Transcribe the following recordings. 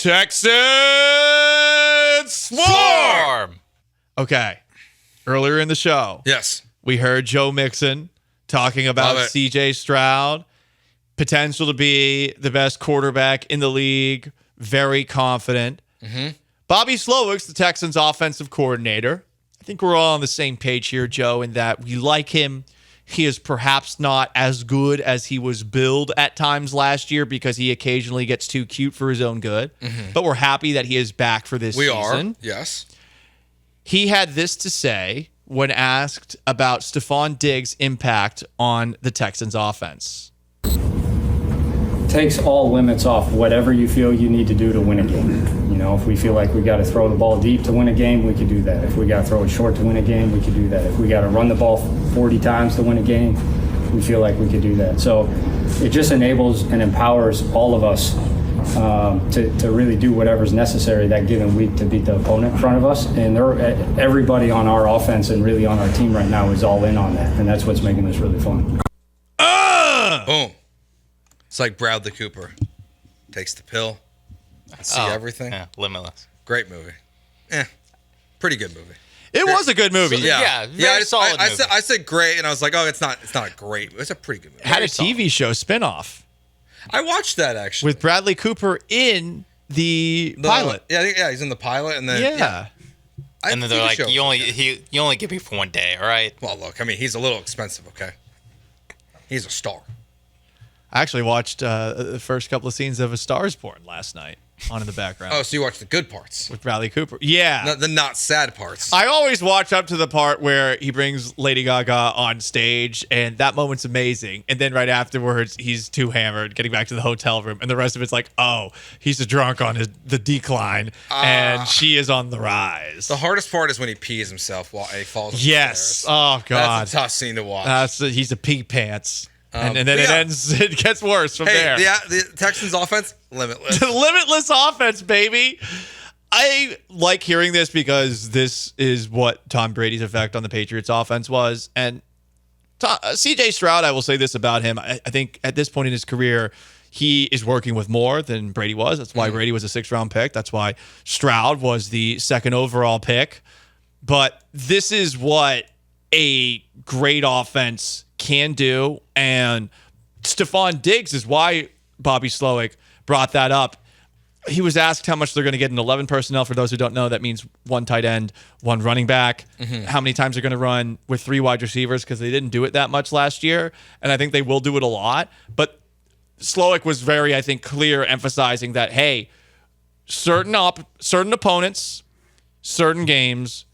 Texans Swarm. Okay. Earlier in the show, Yes. we heard Joe Mixon talking about CJ Stroud, potential to be the best quarterback in the league, very confident. Bobby Slowik's the Texans offensive coordinator. I think we're all on the same page here, Joe, in that we like him. He is perhaps not as good as he was billed at times last year because he occasionally gets too cute for his own good. But we're happy that he is back for this season. We are, yes. He had this to say when asked about Stefon Diggs' impact on the Texans offense. Takes all limits off whatever you feel you need to do to win a game. You know, if we feel like we got to throw the ball deep to win a game, we could do that. If we got to throw it short to win a game, we could do that. If we got to run the ball 40 times to win a game, we feel like we could do that. So it just enables and empowers all of us to really do whatever's necessary that given week to beat the opponent in front of us. And everybody on our offense and really on our team right now is all in on that. And that's what's making this really fun. Boom. It's like Bradley Cooper. Takes the pill. See everything. Yeah, Limitless. Great movie. Pretty good movie. It was a good movie. Very solid movie. I said great, and I was like, oh, it's not great. It's a pretty good movie. Had a TV show spinoff I watched that, actually. with Bradley Cooper in the pilot. Yeah, he's in the pilot, and then And then they're like, you only get me for one day, all right? Well, look, I mean, he's a little expensive, okay? He's a star. I actually watched the first couple of scenes of A Star is Born last night on in the background. Oh, so you watched the good parts. With Bradley Cooper. Yeah. The not sad parts. I always watch up to the part where he brings Lady Gaga on stage, and that moment's amazing. And then right afterwards, he's too hammered, getting back to the hotel room, and the rest of it's like, oh, he's a drunk on the decline, and she is on the rise. The hardest part is when he pees himself while he falls. Yes. Oh, God. That's a tough scene to watch. He's a pee pants. And then it gets worse from there. The Texans offense, limitless. Limitless offense, baby. I like hearing this because this is what Tom Brady's effect on the Patriots offense was. And CJ Stroud, I will say this about him. I think at this point in his career, he is working with more than Brady was. That's why Brady was a 6th-round pick. That's why Stroud was the 2nd overall pick. But this is what a great offense can do, and Stefon Diggs is why Bobby Slowik brought that up. He was asked how much they're going to get in 11 personnel. For those who don't know, that means 1 tight end, 1 running back. How many times they're going to run with 3 wide receivers because they didn't do it that much last year, and I think they will do it a lot. But Slowik was very, I think, clear, emphasizing that, hey, certain opponents, certain games,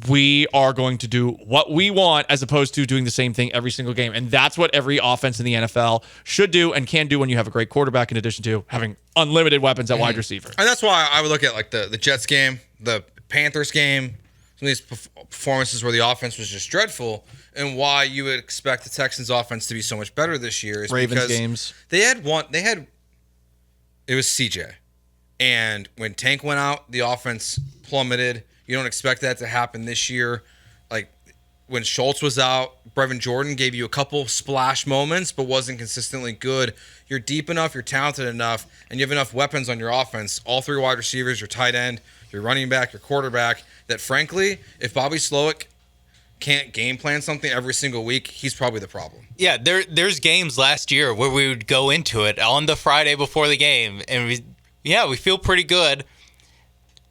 we are going to do what we want as opposed to doing the same thing every single game. And that's what every offense in the NFL should do and can do when you have a great quarterback, in addition to having unlimited weapons at wide receiver. And that's why I would look at like the Jets game, the Panthers game, some of these performances where the offense was just dreadful, and why you would expect the Texans offense to be so much better this year is Ravens because games. It was CJ. And when Tank went out, the offense plummeted. You don't expect that to happen this year. Like when Schultz was out, Brevin Jordan gave you a couple splash moments, but wasn't consistently good. You're deep enough, you're talented enough, and you have enough weapons on your offense. All 3 wide receivers, your tight end, your running back, your quarterback. That frankly, if Bobby Slowik can't game plan something every single week, he's probably the problem. Yeah, there's games last year where we would go into it on the Friday before the game, and we feel pretty good.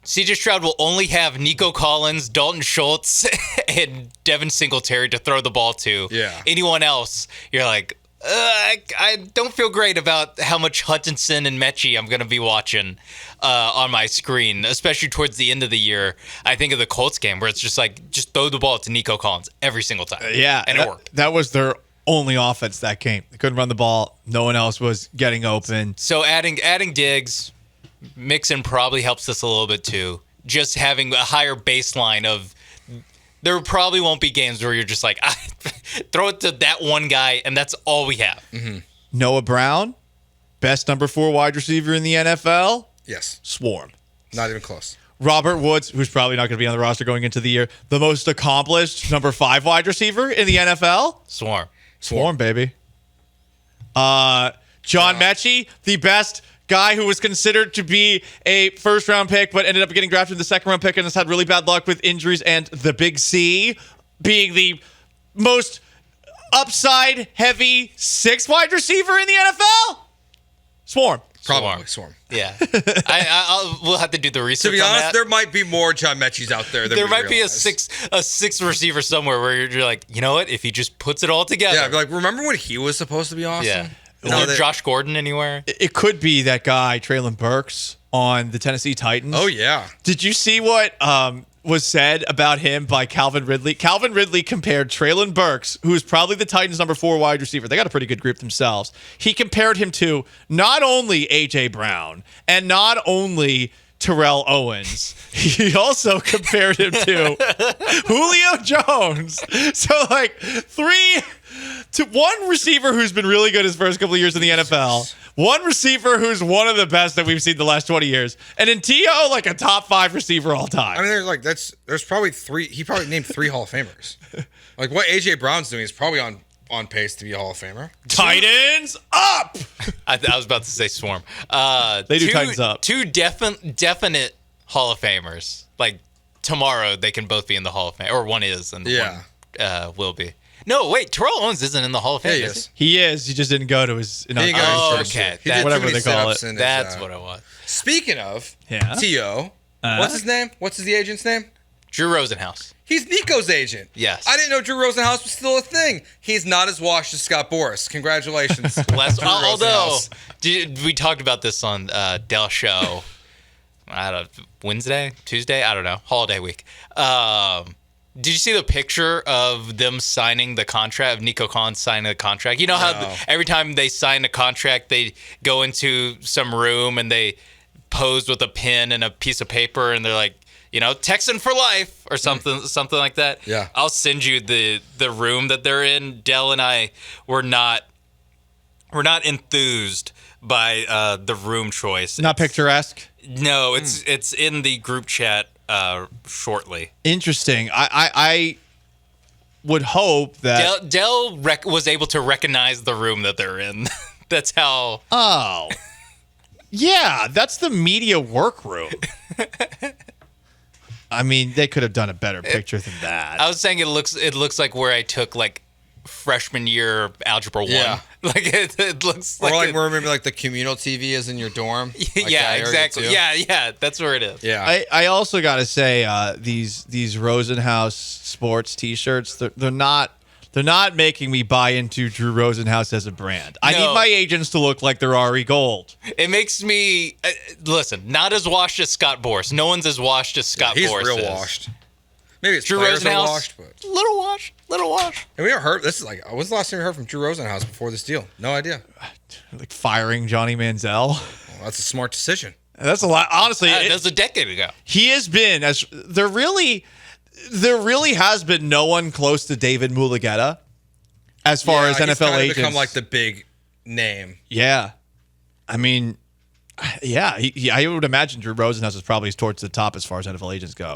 CJ Stroud will only have Nico Collins, Dalton Schultz, and Devin Singletary to throw the ball to. Yeah. Anyone else, you're like, I don't feel great about how much Hutchinson and Mechie I'm going to be watching on my screen, especially towards the end of the year. I think of the Colts game where it's just like, just throw the ball to Nico Collins every single time. And it worked. That was their only offense that game. They couldn't run the ball. No one else was getting open. So adding Diggs, Mixon probably helps us a little bit too. Just having a higher baseline of, there probably won't be games where you're just like, throw it to that one guy, and that's all we have. Noah Brown, best number 4 wide receiver in the NFL. Yes. Swarm. Not even close. Robert Woods, who's probably not going to be on the roster going into the year, the most accomplished number 5 wide receiver in the NFL. Swarm, baby. John Mechie, the best guy who was considered to be a first-round pick but ended up getting drafted in the second-round pick and has had really bad luck with injuries, and the Big C being the most upside-heavy sixth wide receiver in the NFL? Swarm. Probably Swarm. Yeah. We'll have to do the research. To be on honest, that. there might be more John Mechie's out there than There we might be a realize. six receiver somewhere where you're like, you know what? If he just puts it all together. Yeah, I'd be like, remember when he was supposed to be awesome? Yeah. Is No, there that- Josh Gordon anywhere? It could be that guy, Traylon Burks, on the Tennessee Titans. Oh, yeah. Did you see what was said about him by Calvin Ridley? Calvin Ridley compared Traylon Burks, who is probably the Titans' number 4 wide receiver. They got a pretty good group themselves. He compared him to not only A.J. Brown and not only Terrell Owens, he also compared him to Julio Jones. So, like, 3 to 1 receiver who's been really good his first couple of years in the NFL. 1 receiver who's one of the best that we've seen the last 20 years. And in T.O., like a top 5 receiver all time. I mean, there's probably 3. He probably named 3 Hall of Famers. Like what A.J. Brown's doing is probably on pace to be a Hall of Famer. Titans up! I was about to say Swarm. They do Titans up. 2 definite Hall of Famers. Like tomorrow, they can both be in the Hall of Fame, or one is, and one will be. No, wait, Terrell Owens isn't in the Hall of Fame. Yeah, he is is. He is. He just didn't go to his. He didn't go to his Oh, first okay. year. He did too Whatever many they call sit-ups it. in his, That's what I want. Speaking of Yeah. T.O., what's his name? What's the agent's name? Drew Rosenhaus. He's Nico's agent. Yes. I didn't know Drew Rosenhaus was still a thing. He's not as washed as Scott Boras. Congratulations. Although we talked about this on Dell Show, I don't know, Wednesday, Tuesday, I don't know, holiday week. Did you see the picture of them signing the contract, of Nico Collins signing the contract? You know how No. every time they sign a contract, they go into some room and they pose with a pen and a piece of paper and they're like, you know, Texan for life or something like that. Yeah. I'll send you the room that they're in. Dell and I were not enthused by the room choice. Not picturesque. No, it's in the group chat shortly. Interesting. I would hope that. Dell was able to recognize the room that they're in. That's how. Oh. Yeah, that's the media workroom. I mean, they could have done a better picture than that. I was saying it looks like where I took like freshman year algebra 1. Yeah. Like it looks Or like. where maybe like the communal TV is in your dorm. Like yeah, that area exactly. too. Yeah, that's where it is. Yeah. I also got to say, these Rosenhaus sports T-shirts, they're not making me buy into Drew Rosenhaus as a brand. I No. need my agents to look like they're Ari Gold. It makes me listen. Not as washed as Scott Boras. No one's as washed as Scott He's Boras. real is. washed. Maybe his Drew players are Rosenhaus, washed, but little wash. have we ever heard? This is like, when's the last time we heard from Drew Rosenhaus before this deal? No idea. Like firing Johnny Manziel. Well, that's a smart decision. That's a lot. Honestly, That was a decade ago. he has been as there really has been no one close to David Mulugeta as far as he's NFL kinda agents. become like the big name. Yeah. I mean, yeah, I would imagine Drew Rosenhaus is probably towards the top as far as NFL agents go.